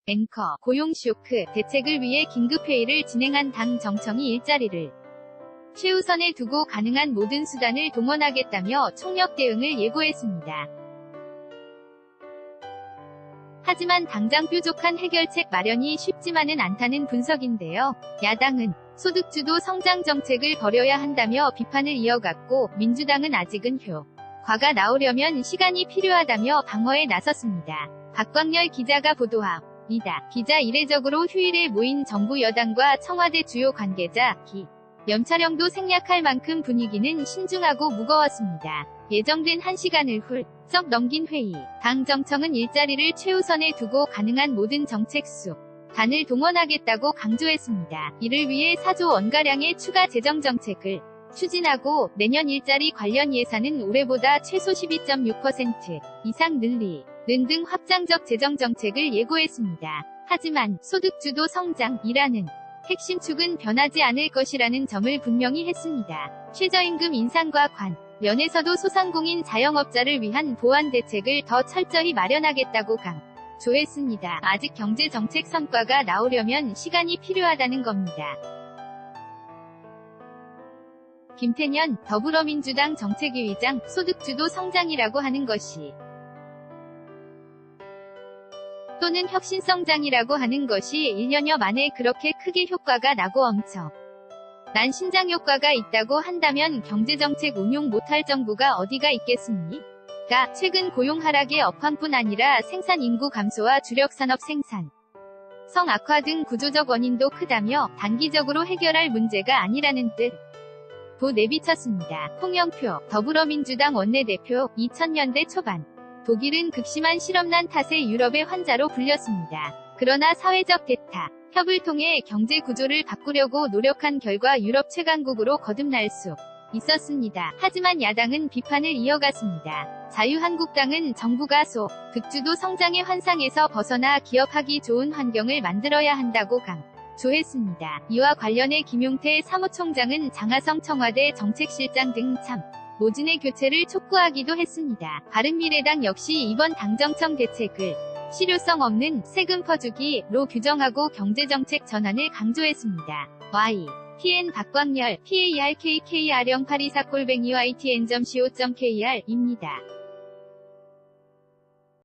앵커, 고용 쇼크 대책을 위해 긴급회의를 진행한 당 정청이 일자리를 최우선에 두고 가능한 모든 수단을 동원하겠다며 총력 대응을 예고했습니다. 하지만 당장 뾰족한 해결책 마련이 쉽지만은 않다는 분석인데요. 야당은 소득주도 성장 정책을 벌여야 한다며 비판을 이어갔고, 민주당은 아직은 효과가 나오려면 시간이 필요하다며 방어에 나섰습니다. 박광렬 기자가 보도합니다. 기자 이례적으로 휴일에 모인 정부 여당과 청와대 주요 관계자, 염차령도 생략할 만큼 분위기는 신중하고 무거웠습니다. 예정된 1시간을 훌쩍 넘긴 회의. 당 정청은 일자리를 최우선에 두고 가능한 모든 정책 수단을 동원하겠다고 강조했습니다. 이를 위해 4조 원가량의 추가 재정 정책을 추진하고 내년 일자리 관련 예산은 올해보다 최소 12.6% 이상 늘리는 등 확장적 재정 정책을 예고했습니다. 하지만 소득주도 성장이라는 핵심 축은 변하지 않을 것이라는 점을 분명히 했습니다. 최저임금 인상과 관련해서도 소상공인 자영업자를 위한 보완 대책을 더 철저히 마련하겠다고 강조했습니다. 아직 경제정책 성과가 나오려면 시간이 필요하다는 겁니다. 김태년 더불어민주당 정책위 의장, 소득주도 성장이라고 하는 것이 또는 혁신성장이라고 하는 것이 1년여 만에 그렇게 크게 효과가 나고 엄청난 신장 효과가 있다고 한다면 경제정책 운용 못할 정부가 어디가 있겠습니까? 최근 고용 하락의 업황뿐 아니라 생산 인구 감소와 주력 산업 생산 성 악화 등 구조적 원인도 크다며 단기적으로 해결할 문제가 아니라는 뜻도 내비쳤습니다. 홍영표 더불어민주당 원내대표 2000년대 초반 독일은 극심한 실업난 탓에 유럽의 환자로 불렸습니다. 그러나 사회적 대타, 협을 통해 경제 구조를 바꾸려고 노력한 결과 유럽 최강국으로 거듭날 수 있었습니다. 하지만 야당은 비판을 이어갔습니다. 자유한국당은 정부가 소득주도 성장의 환상에서 벗어나 기업하기 좋은 환경을 만들어야 한다고 강조했습니다. 이와 관련해 김용태 사무총장은 장하성 청와대 정책실장 등 모진의 교체를 촉구하기도 했습니다. 바른미래당 역시 이번 당정청 대책을 실효성 없는 세금 퍼주기로 규정하고 경제정책 전환을 강조했습니다. YTN 박광렬 PARKKR 0824@ytn.co.kr입니다.